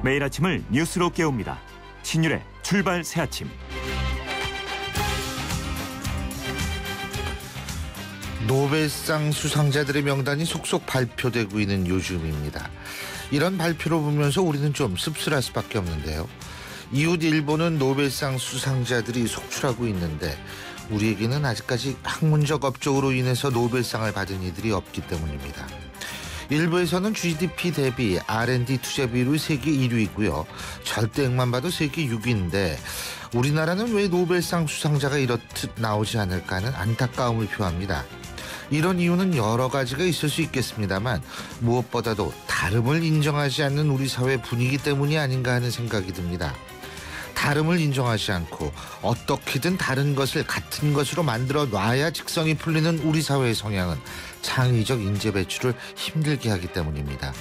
매일 아침을 뉴스로 깨웁니다. 신율의 출발 새아침. 노벨상 수상자들의 명단이 속속 발표되고 있는 요즘입니다. 이런 발표를 보면서 우리는 좀 씁쓸할 수밖에 없는데요. 이웃 일본은 노벨상 수상자들이 속출하고 있는데 우리에게는 아직까지 학문적 업적으로 인해서 노벨상을 받은 이들이 없기 때문입니다. 일부에서는 GDP 대비 R&D 투자 비율이 세계 1위이고요. 절대액만 봐도 세계 6위인데 우리나라는 왜 노벨상 수상자가 이렇듯 나오지 않을까 하는 안타까움을 표합니다. 이런 이유는 여러 가지가 있을 수 있겠습니다만 무엇보다도 다름을 인정하지 않는 우리 사회 분위기 때문이 아닌가 하는 생각이 듭니다. 다름을 인정하지 않고 어떻게든 다른 것을 같은 것으로 만들어 놔야 직성이 풀리는 우리 사회의 성향은 창의적 인재 배출을 힘들게 하기 때문입니다.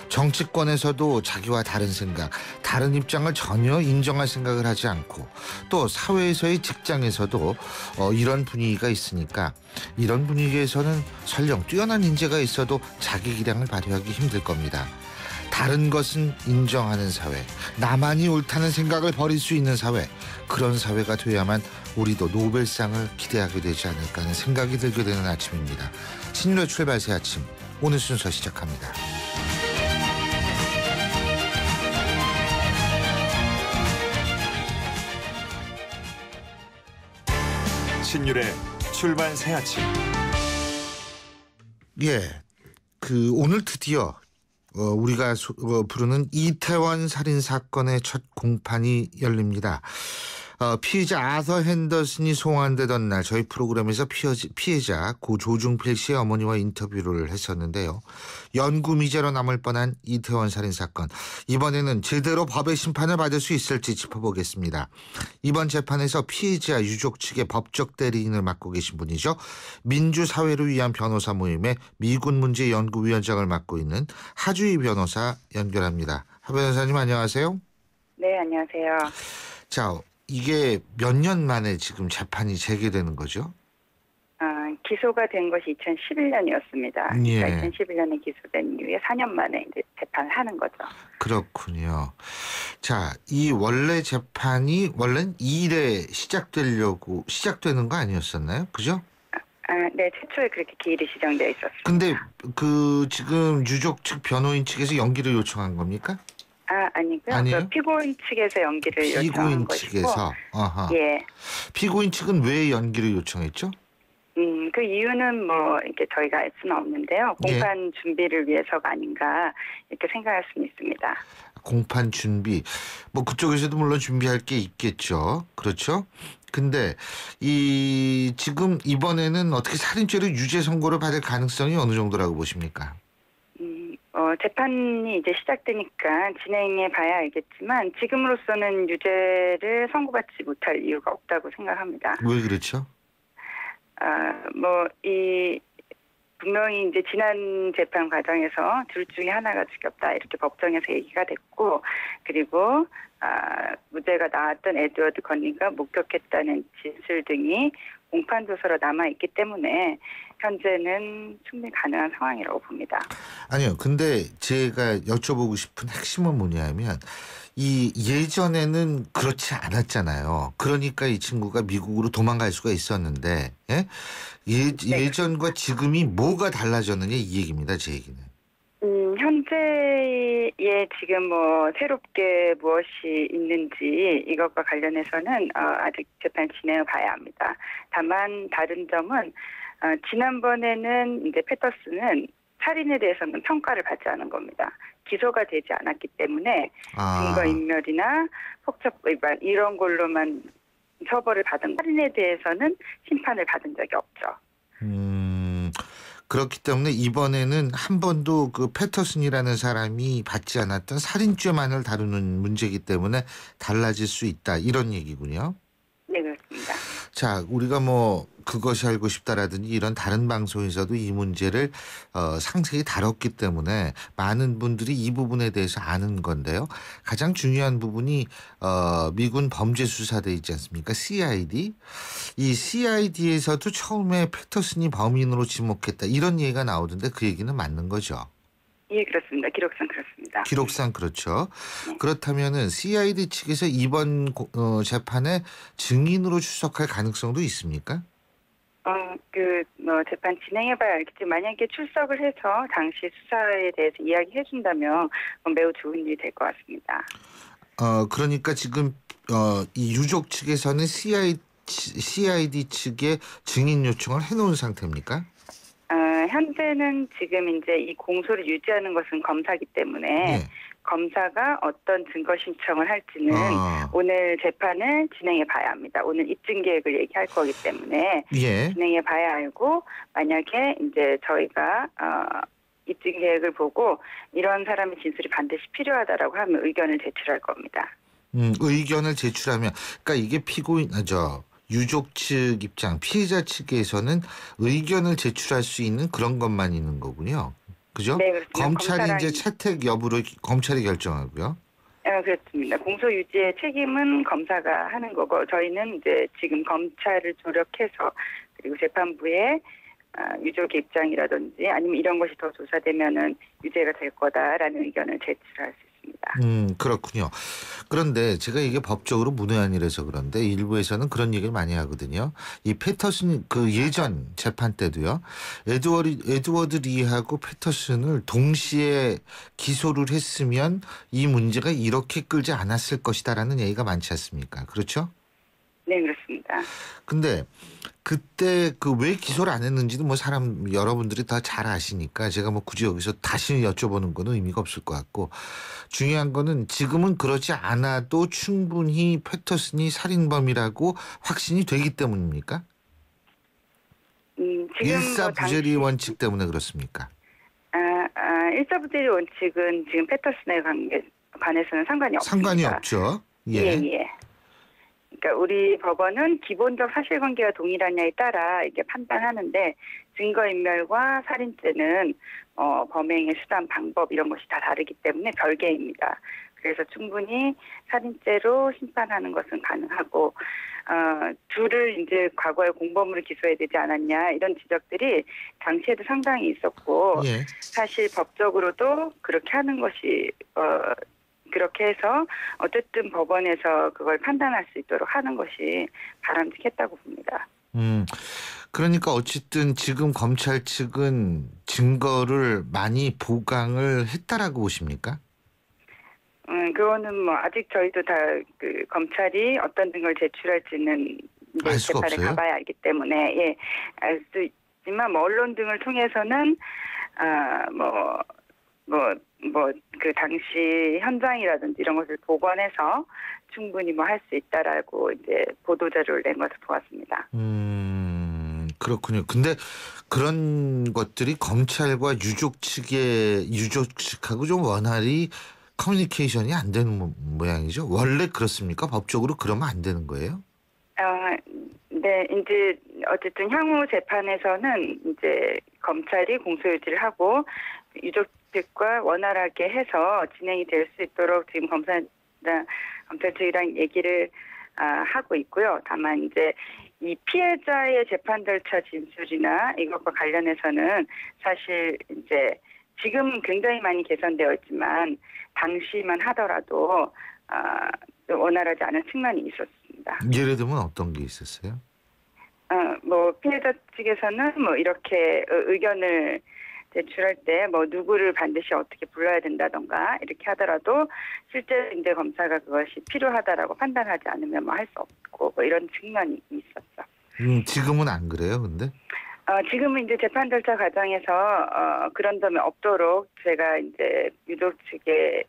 정치권에서도 자기와 다른 생각, 다른 입장을 전혀 인정할 생각을 하지 않고 또 사회에서의 직장에서도 이런 분위기가 있으니까 이런 분위기에서는 설령 뛰어난 인재가 있어도 자기 기량을 발휘하기 힘들 겁니다. 다른 것은 인정하는 사회, 나만이 옳다는 생각을 버릴 수 있는 사회, 그런 사회가 돼야만 우리도 노벨상을 기대하게 되지 않을까 하는 생각이 들게 되는 아침입니다. 신율의 출발 새 아침, 오늘 순서 시작합니다. 신율의 출발 새 아침. 오늘 드디어 우리가 부르는 이태원 살인 사건의 첫 공판이 열립니다. 피의자 아서 핸더슨이 송환되던 날 저희 프로그램에서 피해자 고 조중필 씨의 어머니와 인터뷰를 했었는데요. 연구미제로 남을 뻔한 이태원 살인 사건, 이번에는 제대로 법의 심판을 받을 수 있을지 짚어보겠습니다. 이번 재판에서 피해자 유족 측의 법적 대리인을 맡고 계신 분이죠. 민주사회를 위한 변호사 모임의 미군문제연구위원장을 맡고 있는 하주희 변호사 연결합니다. 하 변호사님 안녕하세요. 네, 안녕하세요. 자, 이게 몇 년 만에 지금 재판이 재개되는 거죠? 기소가 된 것이 2011년이었습니다. 예. 그러니까 2011년에 기소된 이후에 4년 만에 이제 재판을 하는 거죠. 그렇군요. 자, 이 원래 재판이 원래는 2일에 시작되는 거 아니었었나요? 그죠? 네, 최초에 그렇게 기일이 지정되어 있었습니다. 근데 지금 유족 측 변호인 측에서 연기를 요청한 겁니까? 아니고요. 아니에요? 피고인 측에서 연기를 요청한 것이고. 피고인 측에서. 아하. 예. 피고인 측은 왜 연기를 요청했죠? 그 이유는 이렇게 저희가 알 수는 없는데요. 공판 준비를 위해서가 아닌가 이렇게 생각할 수는 있습니다. 공판 준비. 그쪽에서도 물론 준비할 게 있겠죠. 그렇죠? 근데 지금 이번에는 어떻게 살인죄로 유죄 선고를 받을 가능성이 어느 정도라고 보십니까? 재판이 이제 시작되니까 진행해 봐야 알겠지만 지금으로서는 유죄를 선고받지 못할 이유가 없다고 생각합니다. 왜 그렇죠? 분명히 이제 지난 재판 과정에서 둘 중에 하나가 죽였다 이렇게 법정에서 얘기가 됐고, 그리고 무죄가 나왔던 에드워드 건니가 목격했다는 진술 등이 공판 조서로 남아 있기 때문에 현재는 충분히 가능한 상황이라고 봅니다. 아니요. 근데 제가 여쭤보고 싶은 핵심은 뭐냐면 예전에는 그렇지 않았잖아요. 그러니까 이 친구가 미국으로 도망갈 수가 있었는데 예전과 지금이 뭐가 달라졌느냐 이 얘기입니다. 제 얘기는. 현재에 지금 새롭게 무엇이 있는지 이것과 관련해서는 아직 재판 진행을 봐야 합니다. 다만 다른 점은 지난번에는 이제 패터슨은 살인에 대해서는 평가를 받지 않은 겁니다. 기소가 되지 않았기 때문에 증거인멸이나 폭력 위반 이런 걸로만 처벌을 받은, 살인에 대해서는 심판을 받은 적이 없죠. 그렇기 때문에 이번에는 한 번도 그 패터슨이라는 사람이 받지 않았던 살인죄만을 다루는 문제이기 때문에 달라질 수 있다 이런 얘기군요. 네, 그렇습니다. 자, 우리가 그것이 알고 싶다라든지 이런 다른 방송에서도 이 문제를 상세히 다뤘기 때문에 많은 분들이 이 부분에 대해서 아는 건데요. 가장 중요한 부분이 미군 범죄수사대 있지 않습니까? CID. 이 CID에서도 처음에 패터슨이 범인으로 지목했다 이런 얘기가 나오던데 그 얘기는 맞는 거죠? 예, 그렇습니다. 기록상 그렇습니다. 기록상 그렇죠. 네. 그렇다면은 CID 측에서 이번 재판에 증인으로 출석할 가능성도 있습니까? 재판 진행해봐야 알겠지. 만약에 출석을 해서 당시 수사에 대해서 이야기해준다면 매우 좋은 일이 될 것 같습니다. 그러니까 지금 이 유족 측에서는 CID 측에 증인 요청을 해놓은 상태입니까? 현재는 지금 이제 이 공소를 유지하는 것은 검사기 때문에 예. 검사가 어떤 증거 신청을 할지는 오늘 재판을 진행해 봐야 합니다. 오늘 입증 계획을 얘기할 거기 때문에 예. 진행해 봐야 알고 만약에 이제 저희가 입증 계획을 보고 이런 사람의 진술이 반드시 필요하다라고 하면 의견을 제출할 겁니다. 의견을 제출하면 그러니까 이게 유족 측 입장, 피해자 측에서는 의견을 제출할 수 있는 그런 것만 있는 거군요. 그죠? 네, 그렇습니다. 검찰이 이제 채택 여부를 검찰이 결정하고요. 그렇습니다. 공소 유지의 책임은 검사가 하는 거고 저희는 이제 지금 검찰을 조력해서 그리고 재판부에 유족의 입장이라든지 아니면 이런 것이 더 조사되면은 유죄가 될 거다라는 의견을 제출할 수 있습니다. 그렇군요. 그런데 제가 이게 법적으로 문외한이라서 그런데 일부에서는 그런 얘기를 많이 하거든요. 이 패터슨 그 예전 재판 때도요. 에드워드 리하고 패터슨을 동시에 기소를 했으면 이 문제가 이렇게 끌지 않았을 것이다라는 얘기가 많지 않습니까? 그렇죠? 네, 그렇습니다. 근데 그때 왜 기소를 안 했는지도 여러분들이 다 잘 아시니까 제가 굳이 여기서 다시 여쭤보는 거는 의미가 없을 것 같고 중요한 거는 지금은 그러지 않아도 충분히 패터슨이 살인범이라고 확신이 되기 때문입니까? 지금 일사부재리 원칙 때문에 그렇습니까? 일사부재리 원칙은 지금 패터슨에 관해서는 상관이 없습니다. 상관이 없죠. 예. 예. 그러니까 우리 법원은 기본적 사실관계가 동일하냐에 따라 이게 판단하는데 증거인멸과 살인죄는 범행의 수단, 방법 이런 것이 다 다르기 때문에 별개입니다. 그래서 충분히 살인죄로 심판하는 것은 가능하고 둘을 이제 과거에 공범으로 기소해야 되지 않았냐 이런 지적들이 당시에도 상당히 있었고 예. 사실 법적으로도 그렇게 하는 것이 그렇게 해서 어쨌든 법원에서 그걸 판단할 수 있도록 하는 것이 바람직했다고 봅니다. 그러니까 어쨌든 지금 검찰 측은 증거를 많이 보강을 했다라고 보십니까? 그거는 아직 저희도 다 검찰이 어떤 증거를 제출할지는 이제 알 수가 재판에 없어요? 가봐야 알기 때문에 알 수 있지만 언론 등을 통해서는 그 당시 현장이라든지 이런 것을 복원해서 충분히 할 수 있다라고 이제 보도 자료를 낸 것을 보았습니다. 그렇군요. 근데 그런 것들이 검찰과 유족 측하고 좀 원활히 커뮤니케이션이 안 되는 모양이죠. 원래 그렇습니까? 법적으로 그러면 안 되는 거예요? 네, 이제 어쨌든 향후 재판에서는 이제 검찰이 공소유지를 하고 유족 측과 원활하게 해서 진행이 될 수 있도록 지금 검찰 측이랑 얘기를 하고 있고요. 다만 이제 이 피해자의 재판 절차 진술이나 이것과 관련해서는 사실 이제 지금 굉장히 많이 개선되어 있지만 당시만 하더라도 원활하지 않은 측면이 있었습니다. 예를 들면 어떤 게 있었어요? 피해자 측에서는 이렇게 의견을 제출할 때 누구를 반드시 어떻게 불러야 된다던가 이렇게 하더라도 실제 이제 검사가 그것이 필요하다라고 판단하지 않으면 할 수 없고 이런 측면이 있었죠. 지금은 안 그래요, 근데? 지금은 이제 재판 절차 과정에서 그런 점이 없도록 제가 이제 유족 측의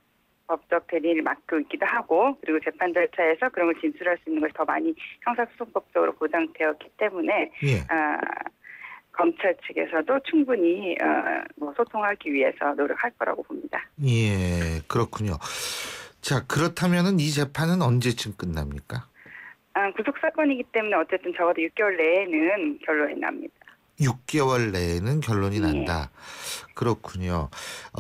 법적 대리인을 맡고 있기도 하고 그리고 재판 절차에서 그런 걸 진술할 수 있는 것이 더 많이 형사소송법적으로 보장되었기 때문에 예. 검찰 측에서도 충분히 소통하기 위해서 노력할 거라고 봅니다. 예, 그렇군요. 자, 그렇다면은 이 재판은 언제쯤 끝납니까? 구속 사건이기 때문에 어쨌든 적어도 6개월 내에는 결론이 납니다. 6개월 내에는 결론이 난다. 그렇군요.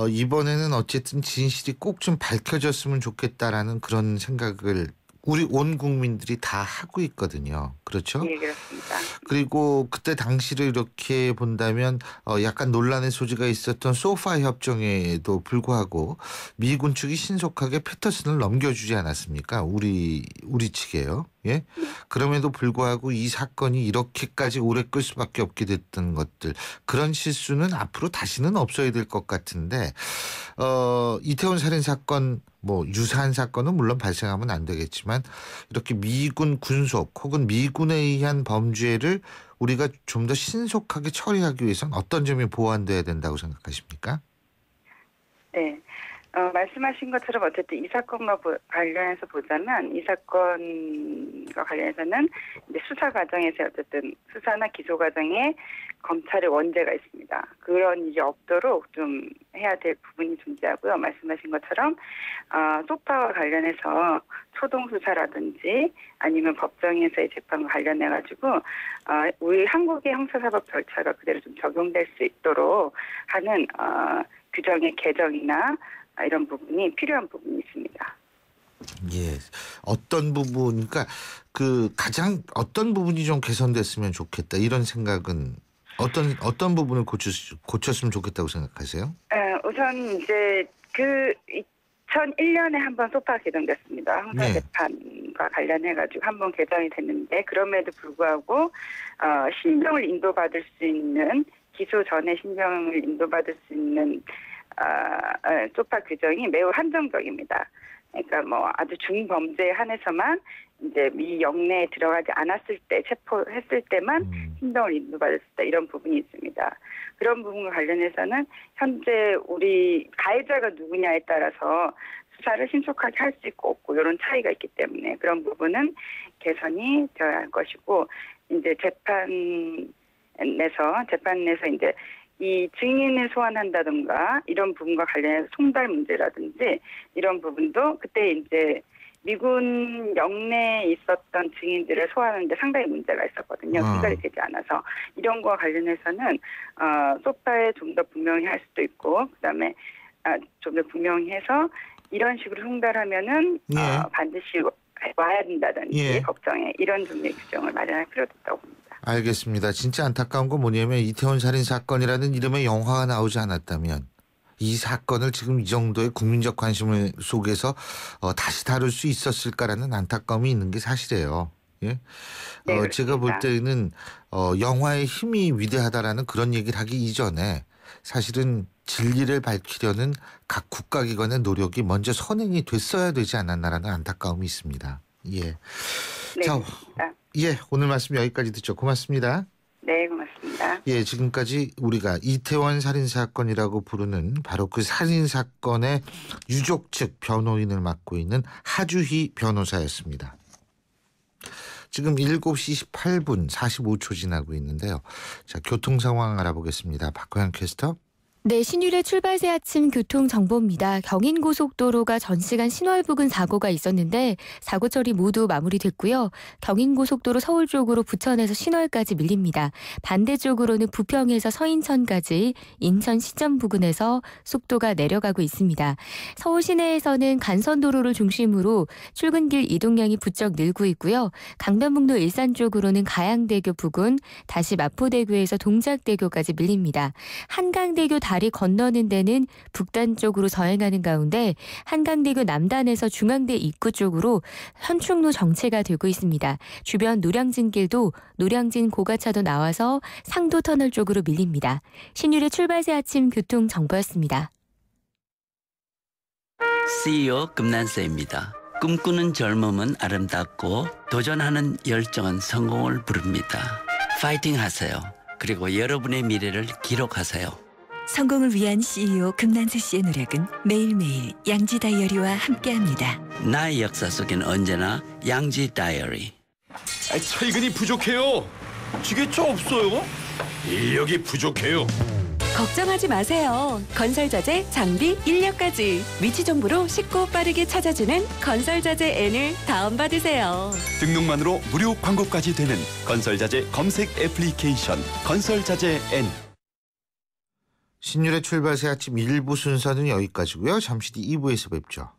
이번에는 어쨌든 진실이 꼭 좀 밝혀졌으면 좋겠다라는 그런 생각을 우리 온 국민들이 다 하고 있거든요. 그렇죠? 예, 그렇습니다. 그리고 그때 당시를 이렇게 본다면 약간 논란의 소지가 있었던 소파 협정에도 불구하고 미군 측이 신속하게 패터슨을 넘겨주지 않았습니까? 우리 측에요. 예. 그럼에도 불구하고 이 사건이 이렇게까지 오래 끌 수밖에 없게 됐던 것들, 그런 실수는 앞으로 다시는 없어야 될 것 같은데 이태원 살인 사건 뭐 유사한 사건은 물론 발생하면 안 되겠지만 이렇게 미군 군속 혹은 미군에 의한 범죄를 우리가 좀 더 신속하게 처리하기 위해서는 어떤 점이 보완돼야 된다고 생각하십니까? 네. 말씀하신 것처럼 어쨌든 이 사건과 관련해서 보자면 이 사건과 관련해서는 이제 수사 과정에서 어쨌든 수사나 기소 과정에 검찰의 원죄가 있습니다. 그런 일이 없도록 좀 해야 될 부분이 존재하고요. 말씀하신 것처럼 소파와 관련해서 초동 수사라든지 아니면 법정에서의 재판과 관련해 가지고 우리 한국의 형사사법 절차가 그대로 좀 적용될 수 있도록 하는 규정의 개정이나 이런 부분이 필요한 부분이 있습니다. 예, 어떤 부분, 그러니까 그 가장 어떤 부분이 좀 개선됐으면 좋겠다 이런 생각은 어떤 부분을 고쳤으면 좋겠다고 생각하세요? 우선 이제 그 2001년에 한번 소파가 개정됐습니다. 형사 재판과 관련해가지고 한번 개정이 됐는데 그럼에도 불구하고 신병을 인도받을 수 있는 기소 전에 신병을 인도받을 수 있는 소파 규정이 매우 한정적입니다. 그러니까 뭐 아주 중범죄에 한해서만 이제 미 영내에 들어가지 않았을 때 체포했을 때만 신병을 인도받을 수 있다 이런 부분이 있습니다. 그런 부분과 관련해서는 현재 우리 가해자가 누구냐에 따라서 수사를 신속하게 할 수 있고 없고 이런 차이가 있기 때문에 그런 부분은 개선이 되어야 할 것이고 이제 재판에서 이제 이 증인을 소환한다든가 이런 부분과 관련해서 송달 문제라든지 이런 부분도 그때 이제 미군 영내에 있었던 증인들을 소환하는데 상당히 문제가 있었거든요. 송달이 되지 않아서 이런 거와 관련해서는 소파에 좀 더 분명히 할 수도 있고 그다음에 좀 더 분명히 해서 이런 식으로 송달하면은 반드시 와야 된다든지 법정에 이런 종류의 규정을 마련할 필요도 있다고 봅니다. 알겠습니다. 진짜 안타까운 건 뭐냐면 이태원 살인 사건이라는 이름의 영화가 나오지 않았다면 이 사건을 지금 이 정도의 국민적 관심을 속에서 다시 다룰 수 있었을까라는 안타까움이 있는 게 사실이에요. 예? 네, 제가 볼 때는 영화의 힘이 위대하다라는 그런 얘기를 하기 이전에 사실은 진리를 밝히려는 각 국가기관의 노력이 먼저 선행이 됐어야 되지 않았나라는 안타까움이 있습니다. 예. 네, 자, 그렇습니다. 예, 오늘 말씀 여기까지 듣죠. 고맙습니다. 네, 고맙습니다. 예, 지금까지 우리가 이태원 살인사건이라고 부르는 바로 그 살인사건의 유족 측 변호인을 맡고 있는 하주희 변호사였습니다. 지금 7시 18분 45초 지나고 있는데요. 자, 교통 상황 알아보겠습니다. 박호영 캐스터. 네, 신율의 출발새 아침 교통정보입니다. 경인고속도로가 전시간 신월 부근 사고가 있었는데 사고 처리 모두 마무리됐고요. 경인고속도로 서울 쪽으로 부천에서 신월까지 밀립니다. 반대쪽으로는 부평에서 서인천까지 인천 시점 부근에서 속도가 내려가고 있습니다. 서울 시내에서는 간선도로를 중심으로 출근길 이동량이 부쩍 늘고 있고요. 강변북로 일산 쪽으로는 가양대교 부근, 다시 마포대교에서 동작대교까지 밀립니다. 한강대교 다리 건너는 데는 북단 쪽으로 서행하는 가운데 한강대교 남단에서 중앙대 입구 쪽으로 현충로 정체가 되고 있습니다. 주변 노량진길도 노량진 고가차도 나와서 상도터널 쪽으로 밀립니다. 신율의 출발새 아침 교통정보였습니다. CEO 금난세입니다. 꿈꾸는 젊음은 아름답고 도전하는 열정은 성공을 부릅니다. 파이팅 하세요. 그리고 여러분의 미래를 기록하세요. 성공을 위한 CEO 금난세 씨의 노력은 매일매일 양지 다이어리와 함께합니다. 나의 역사 속엔 언제나 양지 다이어리. 철근이 부족해요. 지게차 없어요? 인력이 부족해요. 걱정하지 마세요. 건설자재, 장비, 인력까지 위치 정보로 쉽고 빠르게 찾아주는 건설자재 N을 다운받으세요. 등록만으로 무료 광고까지 되는 건설자재 검색 애플리케이션 건설자재 N. 신율의 출발새 아침 1부 순서는 여기까지고요. 잠시 뒤 2부에서 뵙죠.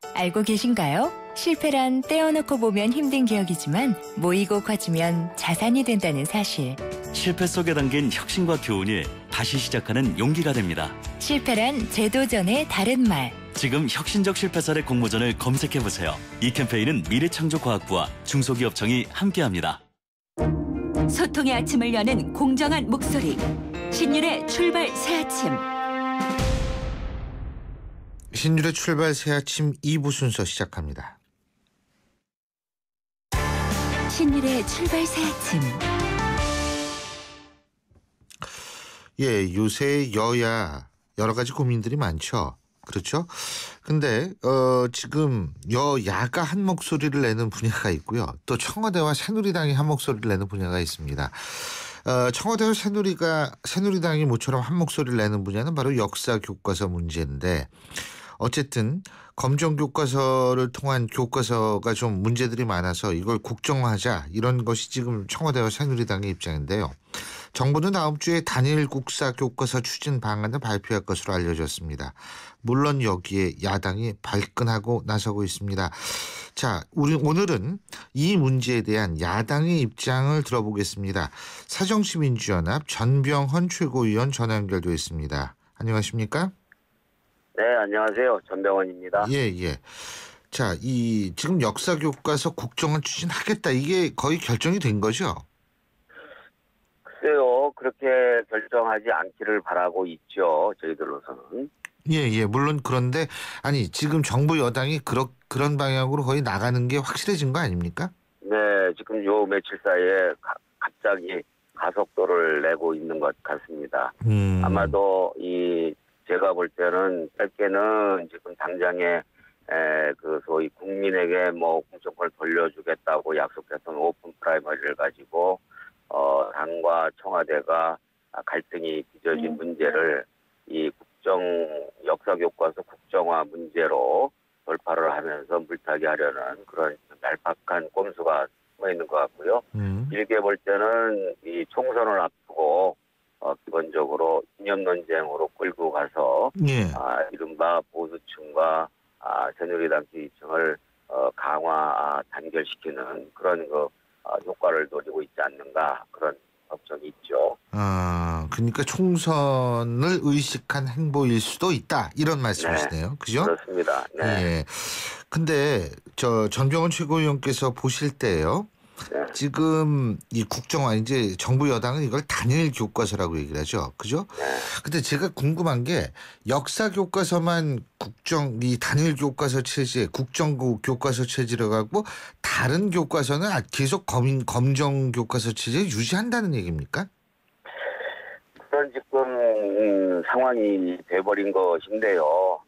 알고 계신가요? 실패란 떼어놓고 보면 힘든 기억이지만 모이고 커지면 자산이 된다는 사실. 실패 속에 담긴 혁신과 교훈이 다시 시작하는 용기가 됩니다. 실패란 재도전의 다른 말. 지금 혁신적 실패 사례 공모전을 검색해보세요. 이 캠페인은 미래창조과학부와 중소기업청이 함께합니다. 소통의 아침을 여는 공정한 목소리. 신율의 출발 새 아침. 신율의 출발 새 아침 2부 순서 시작합니다. 신율의 출발 새 아침. 예, 요새 여야 여러 가지 고민들이 많죠. 그렇죠? 근데 지금 여야가 한 목소리를 내는 분야가 있고요. 또 청와대와 새누리당이 한 목소리를 내는 분야가 있습니다. 청와대와 새누리당이 모처럼 한 목소리를 내는 분야는 바로 역사 교과서 문제인데, 어쨌든 검정 교과서를 통한 교과서가 좀 문제들이 많아서 이걸 국정화하자, 이런 것이 지금 청와대와 새누리당의 입장인데요. 정부는 다음 주에 단일 국사 교과서 추진 방안을 발표할 것으로 알려졌습니다. 물론 여기에 야당이 발끈하고 나서고 있습니다. 자, 우리 오늘은 이 문제에 대한 야당의 입장을 들어보겠습니다. 사정시민주연합 전병헌 최고위원 전화 연결돼 있습니다. 안녕하십니까? 네, 안녕하세요. 전병헌입니다. 예. 자, 지금 역사 교과서 국정화 추진하겠다, 이게 거의 결정이 된 거죠? 글쎄요, 그렇게 결정하지 않기를 바라고 있죠. 저희들로서는. 예. 물론 그런데 아니, 지금 정부 여당이 그런 방향으로 거의 나가는 게 확실해진 거 아닙니까? 네, 지금 요 며칠 사이에 갑자기 가속도를 내고 있는 것 같습니다. 아마도 제가 볼 때는 짧게는 지금 당장에 그 소위 국민에게 뭐 공천권을 돌려주겠다고 약속했던 오픈 프라이머리를 가지고 당과 청와대가 갈등이 빚어진 문제를 이 역사 교과서 국정화 문제로 돌파를 하면서 물타기 하려는 그런 얄팍한 꼼수가 숨어 있는 것 같고요. 길게 볼 때는 이 총선을 앞두고 기본적으로 이념 논쟁으로 끌고 가서 이른바 보수층과 새누리당 지지층을 단결시키는 그런 효과를 노리고 있지 않는가, 그런 걱정이 있죠. 그러니까 총선을 의식한 행보일 수도 있다, 이런 말씀이시네요. 네, 그죠? 그렇습니다. 네. 예. 근데 전병헌 최고위원께서 보실 때요, 네. 지금 이 국정화, 이제 정부 여당은 이걸 단일 교과서라고 얘기를 하죠. 그죠? 네. 근데 제가 궁금한 게, 역사 교과서만 이 단일 교과서 체제, 교과서 체제로 가고 다른 교과서는 계속 검정 교과서 체제 유지한다는 얘기입니까? 그런 지금 상황이 돼버린 것인데요.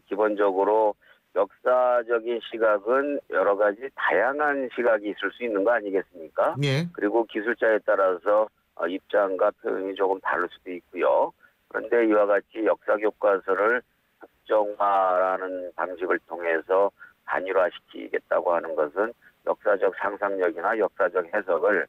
기본적으로 역사적인 시각은 여러 가지 다양한 시각이 있을 수 있는 거 아니겠습니까? 예. 그리고 기술자에 따라서 입장과 표현이 조금 다를 수도 있고요. 그런데 이와 같이 역사 교과서를 국정화라는 방식을 통해서 단일화시키겠다고 하는 것은 역사적 상상력이나 역사적 해석을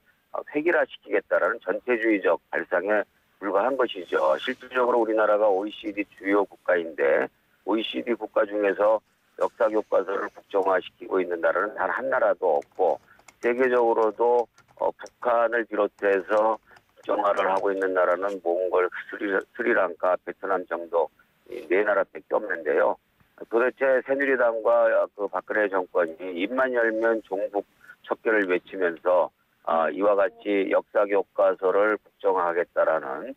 획일화시키겠다라는 전체주의적 발상에 불과한 것이죠. 실질적으로 우리나라가 OECD 주요 국가인데, OECD 국가 중에서 역사 교과서를 국정화시키고 있는 나라는 단 한 나라도 없고, 세계적으로도 북한을 비롯해서 국정화를 하고 있는 나라는 몽골, 스리랑카, 베트남 정도 네 나라밖에 없는데요. 도대체 새누리당과 그 박근혜 정권이 입만 열면 종북 척결을 외치면서 이와 같이 역사 교과서를 국정화하겠다라는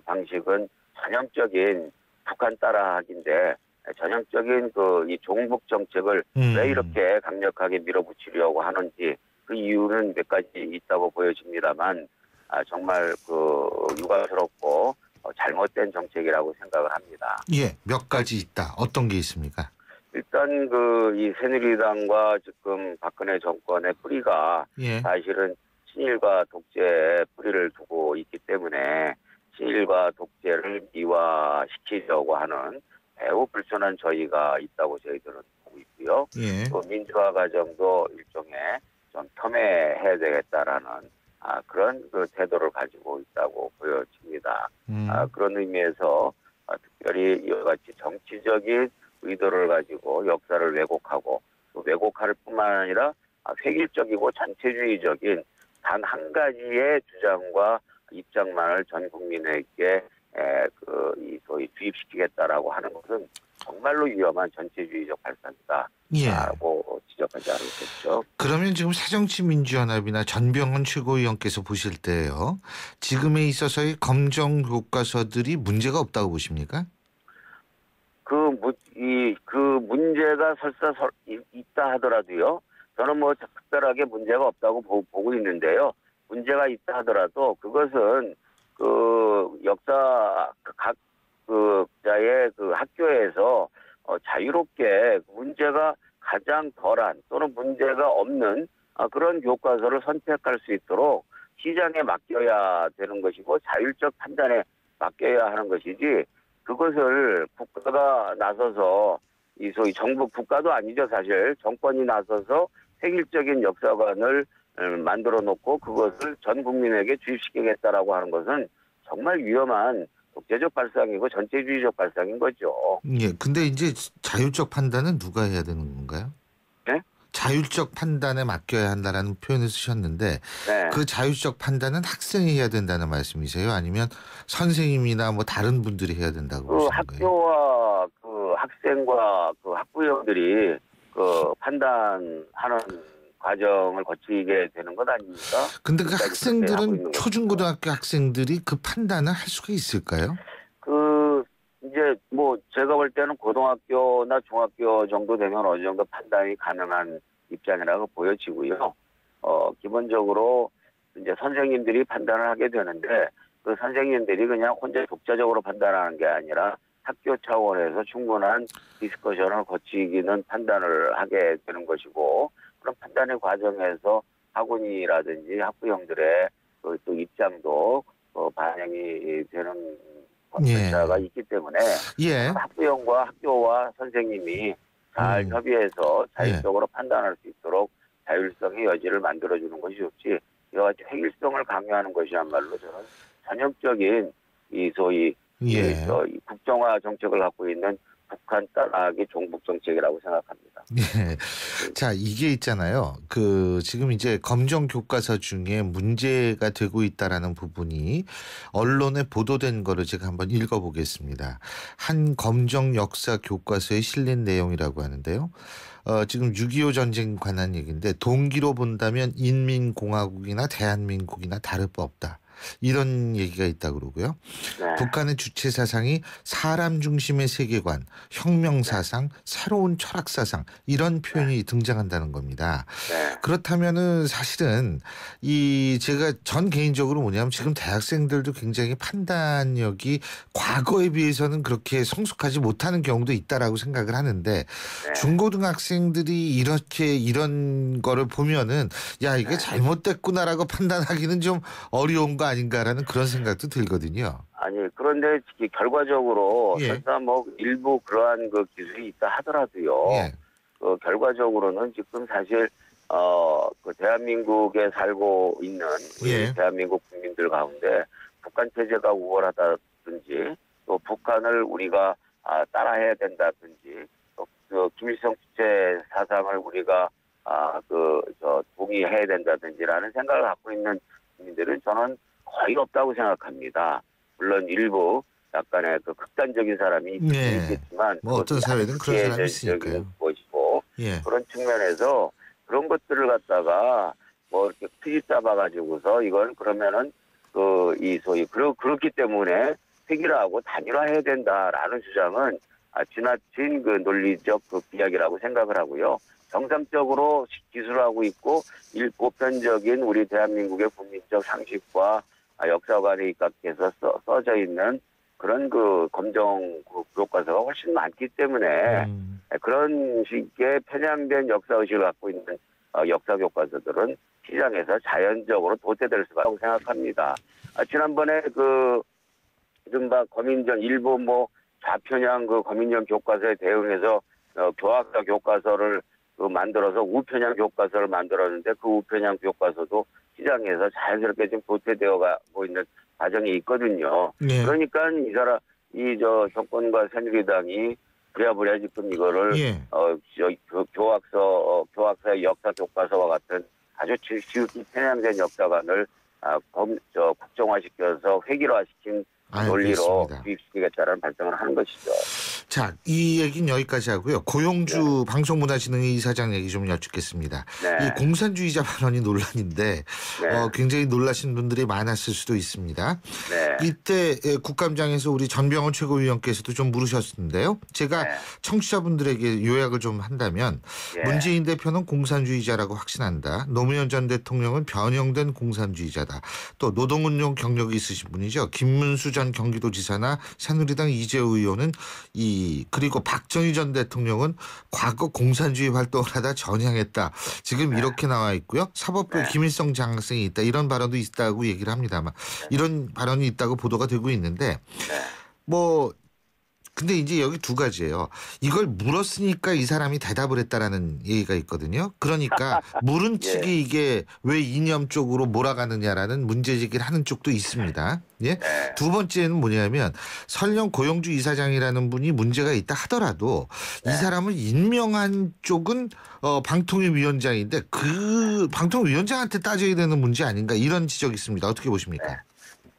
방식은 전형적인 북한 따라하기인데, 전형적인 이 종북 정책을 왜 이렇게 강력하게 밀어붙이려고 하는지, 그 이유는 몇 가지 있다고 보여집니다만, 정말 유감스럽고 잘못된 정책이라고 생각을 합니다. 예, 몇 가지 있다. 어떤 게 있습니까? 일단 이 새누리당과 지금 박근혜 정권의 뿌리가 사실은 친일과 독재에 뿌리를 두고 있기 때문에 친일과 독재를 미화시키려고 하는 매우 불편한 저희가 있다고 저희들은 보고 있고요. 또 민주화 과정도 일종의 좀 폄훼해야 되겠다라는 그런 태도를 가지고 있다고 보여집니다. 그런 의미에서 특별히 이와 같이 정치적인 의도를 가지고 역사를 왜곡하고 또 왜곡할 뿐만 아니라 획일적이고 전체주의적인 단 한 가지의 주장과 입장만을 전 국민에게 이 소위 주입시키겠다라고 하는 것은 정말로 위험한 전체주의적 발상이다라고 지적하지 않으셨죠. 그러면 지금 새정치민주연합이나 전병헌 최고위원께서 보실 때요, 지금에 있어서의 검정 교과서들이 문제가 없다고 보십니까? 그 문제가 설사 있다 하더라도요, 저는 뭐 특별하게 문제가 없다고 보고 있는데요. 문제가 있다 하더라도 그것은 그 역사 각 자의 그 학교에서 자유롭게 문제가 가장 덜한 또는 문제가 없는 그런 교과서를 선택할 수 있도록 시장에 맡겨야 되는 것이고 자율적 판단에 맡겨야 하는 것이지, 그것을 국가가 나서서 이 소위 정부, 국가도 아니죠 사실, 정권이 나서서 획일적인 역사관을 만들어 놓고 그것을 전 국민에게 주입시키겠다라고 하는 것은 정말 위험한 독재적 발상이고 전체주의적 발상인 거죠. 예. 근데 이제 자율적 판단은 누가 해야 되는 건가요? 네? 자율적 판단에 맡겨야 한다라는 표현을 쓰셨는데, 네. 그 자율적 판단은 학생이 해야 된다는 말씀이세요? 아니면 선생님이나 뭐 다른 분들이 해야 된다고 그 보시는 거예요? 학교와 그 학생과 그 학부형들이 그 판단하는 과정을 거치게 되는 것 아닙니까? 근데 그 학생들은 거죠. 초중고등학교 학생들이 그 판단을 할 수가 있을까요? 이제 뭐 제가 볼 때는 고등학교나 중학교 정도 되면 어느 정도 판단이 가능한 입장이라고 보여지고요. 기본적으로 이제 선생님들이 판단을 하게 되는데, 그 선생님들이 그냥 혼자 독자적으로 판단하는 게 아니라 학교 차원에서 충분한 디스커션을 거치기는 판단을 하게 되는 것이고, 그런 판단의 과정에서 학원이라든지 학부형들의 또 입장도 반영이 되는 절차가 있기 때문에 학부형과 학교와 선생님이 잘 협의해서 자율적으로 판단할 수 있도록 자율성의 여지를 만들어주는 것이 좋지, 이와 같이 획일성을 강요하는 것이야말로 저는 전형적인 이 소위 이 국정화 정책을 갖고 있는 북한 따라하기 종북 정책이라고 생각합니다. 예. 자, 이게 있잖아요. 지금 이제 검정 교과서 중에 문제가 되고 있다라는 부분이 언론에 보도된 거를 제가 한번 읽어보겠습니다. 한 검정 역사 교과서에 실린 내용이라고 하는데요. 지금 6.25 전쟁 관한 얘기인데, 동기로 본다면 인민공화국이나 대한민국이나 다를 바 없다. 이런 얘기가 있다 그러고요. 네. 북한의 주체 사상이 사람 중심의 세계관, 혁명 사상, 새로운 철학 사상, 이런 표현이 등장한다는 겁니다. 네. 그렇다면은 사실은 제가 전 개인적으로 뭐냐면, 지금 대학생들도 굉장히 판단력이 과거에 비해서는 그렇게 성숙하지 못하는 경우도 있다라고 생각을 하는데, 중고등학생들이 이런 거를 보면은 야, 이게 잘못됐구나라고 판단하기는 좀 어려운 거 아닌가라는 그런 생각도 들거든요. 아니, 그런데 결과적으로 설사 뭐 일부 그러한 그 기술이 있다 하더라도요. 결과적으로는 지금 사실 그 대한민국에 살고 있는 우리 대한민국 국민들 가운데 북한 체제가 우월하다든지, 또 북한을 우리가 따라해야 된다든지, 또 그 김일성 주체 사상을 우리가 동의해야 된다든지라는 생각을 갖고 있는 국민들은 저는 거의 없다고 생각합니다. 물론 일부 약간의 그 극단적인 사람이 있겠지만, 뭐 어떤 사회든 그런 사람이 있으니까요. 것이고, 그런 측면에서 그런 것들을 갖다가 뭐 이렇게 트집 잡아가지고서 이건 그러면은 소위 그렇기 때문에 획일화하고 단일화해야 된다라는 주장은 지나친 그 논리적 비약이라고 생각을 하고요. 정상적으로 기술하고 있고 보편적인 우리 대한민국의 국민적 상식과 역사관에 입각해서 써져 있는 그런 그 검정 교과서가 훨씬 많기 때문에 그런 식의 편향된 역사의식을 갖고 있는 역사 교과서들은 시장에서 자연적으로 도태될 수가 있다고 생각합니다. 지난번에 이른바 거민전 일부 좌편향 거민전 교과서에 대응해서 교학사 교과서를 만들어서 우편향 교과서를 만들었는데, 그 우편향 교과서도 시장에서 자연스럽게 좀 도태되어 가고 있는 과정이 있거든요. 그러니까 정권과 새누리당이 부랴부랴 지금 이거를 예. 교학서의 역사 교과서와 같은 아주 지극히 편향된 역사관을 국정화시켜서 획일화시킨 논리로 알겠습니다. 투입시키겠다는 발상을 하는 것이죠. 자, 이 얘기는 여기까지 하고요. 고용주 방송문화진흥회 이사장 얘기 좀 여쭙겠습니다. 네. 이 공산주의자 발언이 논란인데 네. 굉장히 놀라신 분들이 많았을 수도 있습니다. 네. 이때 국감장에서 우리 전병헌 최고위원께서도 좀 물으셨는데요. 제가 네. 청취자분들에게 요약을 좀 한다면 예. 문재인 대표는 공산주의자라고 확신한다. 노무현 전 대통령은 변형된 공산주의자다. 또 노동운동 경력이 있으신 분이죠. 김문수 전 경기도지사나 새누리당 이재호 의원은 그리고 박정희 전 대통령은 과거 공산주의 활동을 하다 전향했다. 지금 이렇게 나와 있고요. 사법부에 김일성 장학생이 있다. 이런 발언도 있다고 얘기를 합니다만 이런 발언이 있다고 보도가 되고 있는데 근데 이제 여기 두 가지예요. 이걸 물었으니까 이 사람이 대답을 했다라는 얘기가 있거든요. 그러니까 물은 측이 이게 왜 이념적으로 몰아가느냐라는 문제제기를 하는 쪽도 있습니다. 예. 두 번째는 뭐냐면 설령 고용주 이사장이라는 분이 문제가 있다 하더라도 이 사람을 임명한 쪽은 방통위 위원장인데 그 방통위 위원장한테 따져야 되는 문제 아닌가 이런 지적이 있습니다. 어떻게 보십니까?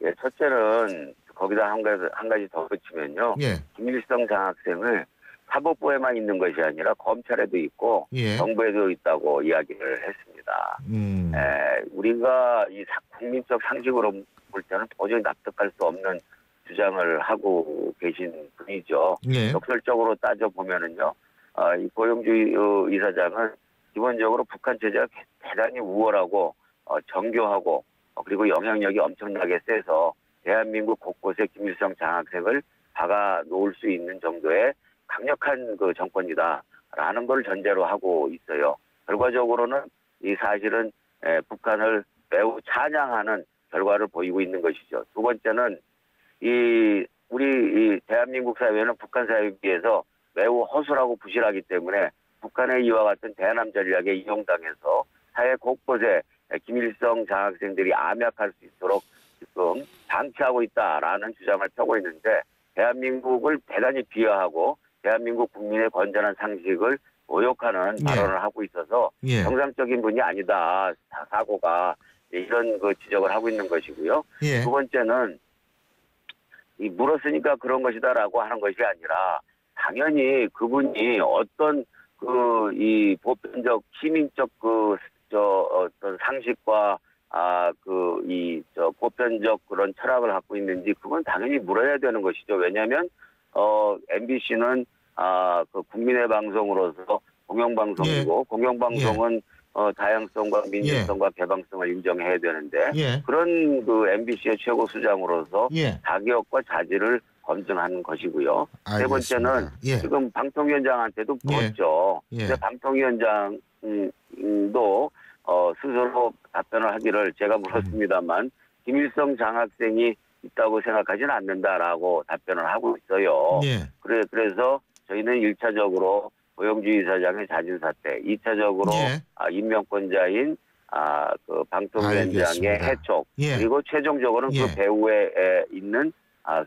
예, 첫째는 거기다 한 가지 더 붙이면요. 예. 김일성 장학생을 사법부에만 있는 것이 아니라 검찰에도 있고 예. 정부에도 있다고 이야기를 했습니다. 우리가 이 국민적 상식으로 볼 때는 도저히 납득할 수 없는 주장을 하고 계신 분이죠. 예. 역설적으로 따져보면은요. 이 고용주 이사장은 기본적으로 북한 체제가 대단히 우월하고 정교하고 그리고 영향력이 엄청나게 세서 대한민국 곳곳에 김일성 장학생을 박아 놓을 수 있는 정도의 강력한 그 정권이다라는 걸 전제로 하고 있어요. 결과적으로는 이 사실은 북한을 매우 찬양하는 결과를 보이고 있는 것이죠. 두 번째는 우리 대한민국 사회는 북한 사회에 비해서 매우 허술하고 부실하기 때문에 북한의 이와 같은 대남 전략에 이용당해서 사회 곳곳에 김일성 장학생들이 암약할 수 있도록 지금 방치하고 있다라는 주장을 펴고 있는데 대한민국을 대단히 비하하고 대한민국 국민의 건전한 상식을 모욕하는 발언을 하고 있어서 정상적인 분이 아니다. 사고가 이런 그 지적을 하고 있는 것이고요. 두 번째는 물었으니까 그런 것이다라고 하는 것이 아니라 당연히 그분이 어떤 이 보편적 시민적 어떤 상식과 보편적 그런 철학을 갖고 있는지 그건 당연히 물어야 되는 것이죠. 왜냐하면 MBC는 국민의 방송으로서 공영방송이고 공영방송은 다양성과 민주성과 개방성을 인정해야 되는데 그런 그 MBC의 최고 수장으로서 자격과 자질을 검증하는 것이고요. 알겠습니다. 세 번째는 지금 방통위원장한테도 물었죠. 근데 방통위원장도 스스로 답변을 하기를 제가 물었습니다만 김일성 장학생이 있다고 생각하지는 않는다라고 답변을 하고 있어요. 그래서 저희는 1차적으로 고용주 이사장의 자진 사퇴, 2차적으로 임명권자인 그 방통위원장의 해촉, 그리고 최종적으로는 그 배후에 있는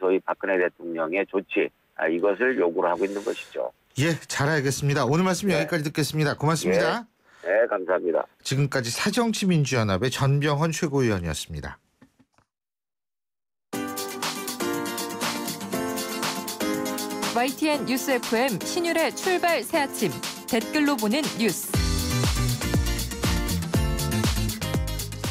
소위 박근혜 대통령의 조치, 이것을 요구를 하고 있는 것이죠. 예, 잘 알겠습니다. 오늘 말씀 여기까지 듣겠습니다. 고맙습니다. 네, 감사합니다. 지금까지 새정치민주연합의 전병헌 최고위원이었습니다. YTN 뉴스 FM 신율의 출발 새아침 댓글로 보는 뉴스.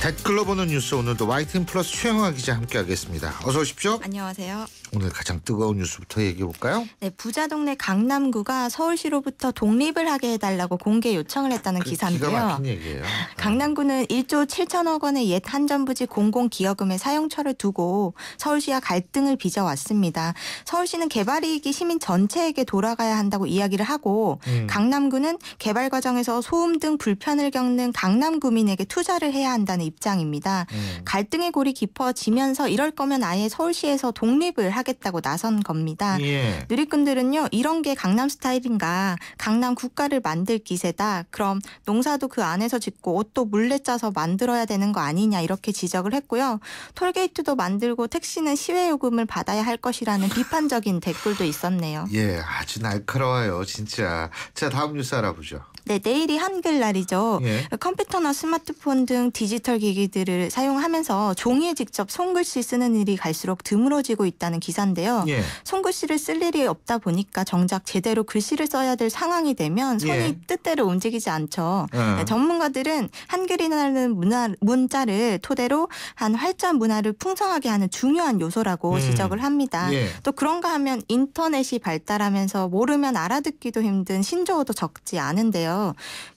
댓글로 보는 뉴스 오늘도 YTN 플러스 최영화 기자 함께하겠습니다. 어서 오십시오. 안녕하세요. 오늘 가장 뜨거운 뉴스부터 얘기해 볼까요? 네, 부자 동네 강남구가 서울시로부터 독립을 하게 해달라고 공개 요청을 했다는 기사인데요. 기가 막힌 얘기예요. 강남구는 1조 7천억 원의 옛 한전부지 공공기여금의 사용처를 두고 서울시와 갈등을 빚어왔습니다. 서울시는 개발이익이 시민 전체에게 돌아가야 한다고 이야기를 하고 강남구는 개발 과정에서 소음 등 불편을 겪는 강남구민에게 투자를 해야 한다는 입장입니다. 갈등의 골이 깊어지면서 이럴 거면 아예 서울시에서 독립을 하겠다고 나선 겁니다. 예. 누리꾼들은요. 이런 게 강남 스타일인가, 강남 국가를 만들 기세다. 그럼 농사도 그 안에서 짓고 옷도 물레 짜서 만들어야 되는 거 아니냐 이렇게 지적을 했고요. 톨게이트도 만들고 택시는 시외 요금을 받아야 할 것이라는 비판적인 댓글도 있었네요. 예, 아주 날카로워요, 진짜. 자, 다음 뉴스 알아보죠. 네, 내일이 한글날이죠. 예. 컴퓨터나 스마트폰 등 디지털 기기들을 사용하면서 종이에 직접 손글씨 쓰는 일이 갈수록 드물어지고 있다는 기사인데요. 예. 손글씨를 쓸 일이 없다 보니까 정작 제대로 글씨를 써야 될 상황이 되면 손이 예. 뜻대로 움직이지 않죠. 전문가들은 한글이라는 문자를 토대로 한 활자 문화를 풍성하게 하는 중요한 요소라고 지적을 합니다. 예. 또 그런가 하면 인터넷이 발달하면서 모르면 알아듣기도 힘든 신조어도 적지 않은데요.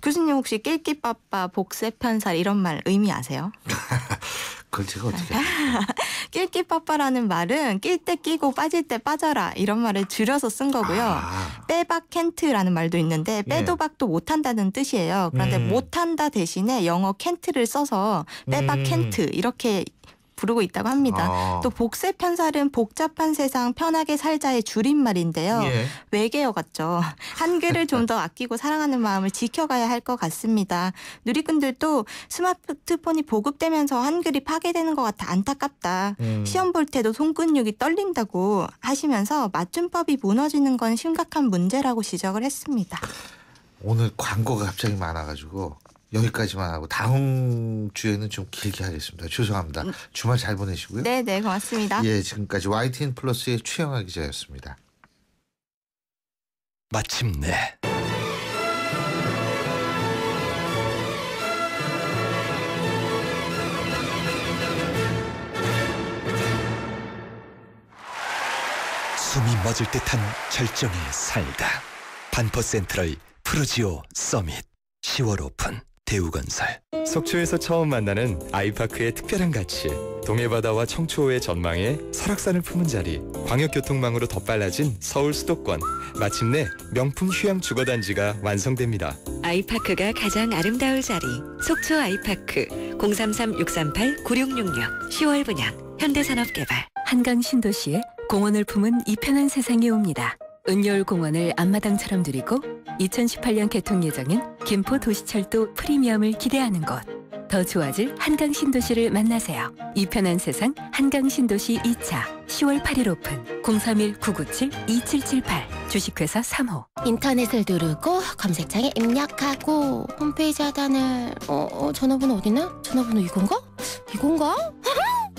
교수님 혹시 낄끼빠빠, 복세편살 이런 말 의미 아세요? 그걸 제가 어떻게 낄끼빠빠라는 말은 낄 때 끼고 빠질 때 빠져라 이런 말을 줄여서 쓴 거고요. 빼박 캔트라는 말도 있는데 빼도 박도 못한다는 뜻이에요. 그런데 못한다 대신에 영어 캔트를 써서 빼박 캔트 이렇게 부르고 있다고 합니다. 또 복세편살은 복잡한 세상 편하게 살자의 줄임말인데요. 예. 외계어 같죠. 한글을 좀 더 아끼고 사랑하는 마음을 지켜가야 할 것 같습니다. 누리꾼들도 스마트폰이 보급되면서 한글이 파괴되는 것 같아 안타깝다. 시험 볼 때도 손근육이 떨린다고 하시면서 맞춤법이 무너지는 건 심각한 문제라고 지적을 했습니다. 오늘 광고가 갑자기 많아가지고 여기까지만 하고 다음 주에는 좀 길게 하겠습니다. 죄송합니다. 주말 잘 보내시고요. 네, 고맙습니다. 예, 지금까지 YTN 플러스의 최영아 기자였습니다. 마침내 숨이 멎을 듯한 절정에 살다. 반포 센트럴 프루지오 서밋 10월 오픈. 대우건설. 속초에서 처음 만나는 아이파크의 특별한 가치. 동해바다와 청초호의 전망에 설악산을 품은 자리. 광역교통망으로 더 빨라진 서울 수도권. 마침내 명품 휴양 주거단지가 완성됩니다. 아이파크가 가장 아름다울 자리. 속초 아이파크 033-638-9666 10월 분양 현대산업개발. 한강 신도시에 공원을 품은 이 편한 세상이 옵니다. 은여울 공원을 앞마당처럼 누리고 2018년 개통 예정인 김포 도시철도 프리미엄을 기대하는 곳. 더 좋아질 한강 신도시를 만나세요. 이 편한 세상 한강 신도시 2차 10월 8일 오픈. 031-997-2778 주식회사 3호. 인터넷을 누르고 검색창에 입력하고 홈페이지 하단을 전화번호 어디나? 전화번호 이건가?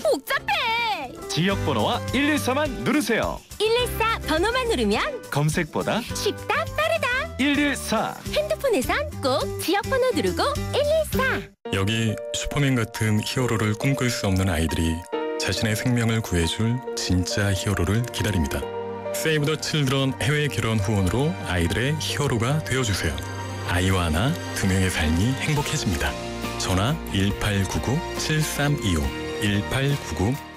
복잡해! 지역번호와 114만 누르세요. 114 번호만 누르면 검색보다 쉽다 빠르다. 114. 핸드폰에선 꼭 지역번호 누르고 114. 여기 슈퍼맨 같은 히어로를 꿈꿀 수 없는 아이들이 자신의 생명을 구해줄 진짜 히어로를 기다립니다. 세이브 더 칠드런 해외 결혼 후원으로 아이들의 히어로가 되어주세요. 아이와 하나, 2명의 삶이 행복해집니다. 전화 1899-7325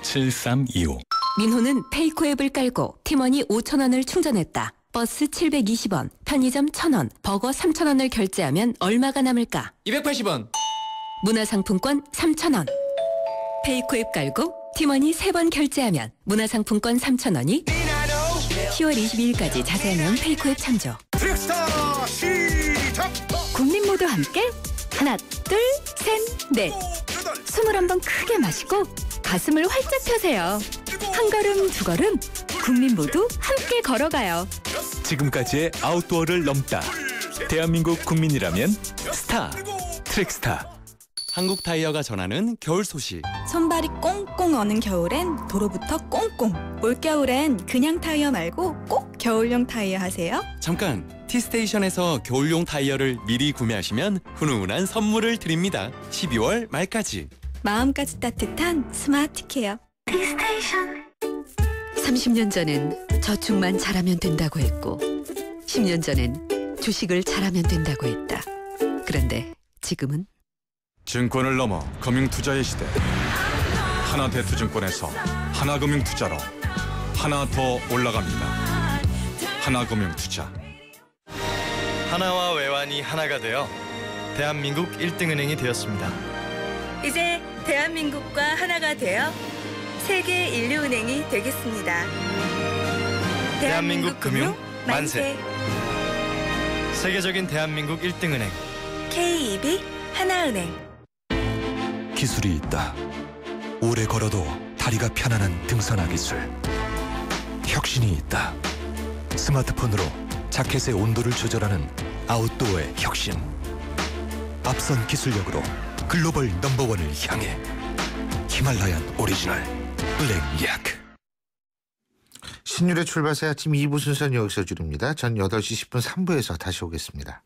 1899-7325. 민호는 페이코 앱을 깔고 팀원이 5,000원을 충전했다. 버스 720원, 편의점 1,000원, 버거 3,000원을 결제하면 얼마가 남을까? 280원. 문화상품권 3,000원. 페이코 앱 깔고 팀원이 3번 결제하면 문화상품권 3,000원이 10월 22일까지 자세하면 페이코 앱 참조. 트랙스타 시작! 국민 모두 함께 하나, 둘, 셋, 넷. 21번 크게 마시고 가슴을 활짝 펴세요. 한 걸음, 두 걸음 국민 모두 함께 걸어가요. 지금까지의 아웃도어를 넘다. 대한민국 국민이라면 스타. 트랙스타. 한국타이어가 전하는 겨울 소식. 손발이 꽁꽁 어는 겨울엔 도로부터 꽁꽁. 올겨울엔 그냥 타이어 말고 꼭 겨울용 타이어 하세요. 잠깐, T스테이션에서 겨울용 타이어를 미리 구매하시면 훈훈한 선물을 드립니다. 12월 말까지. 마음까지 따뜻한 스마트 케어. T스테이션. 30년 전엔 저축만 잘하면 된다고 했고 10년 전엔 주식을 잘하면 된다고 했다. 그런데 지금은 증권을 넘어 금융투자의 시대. 하나대투증권에서 하나금융투자로 하나 더 올라갑니다. 하나금융투자. 하나와 외환이 하나가 되어 대한민국 1등 은행이 되었습니다. 이제 대한민국과 하나가 되어 세계 인류은행이 되겠습니다. 대한민국 금융 만세. 세계적인 대한민국 1등은행 KEB 하나은행. 기술이 있다. 오래 걸어도 다리가 편안한 등산화 기술. 혁신이 있다. 스마트폰으로 자켓의 온도를 조절하는 아웃도어의 혁신. 앞선 기술력으로 글로벌 넘버원을 향해 히말라얀 오리지널 블랙약. 신율의 출발새 아침 2부 순서는 여기서 줄입니다. 전 8시 10분 3부에서 다시 오겠습니다.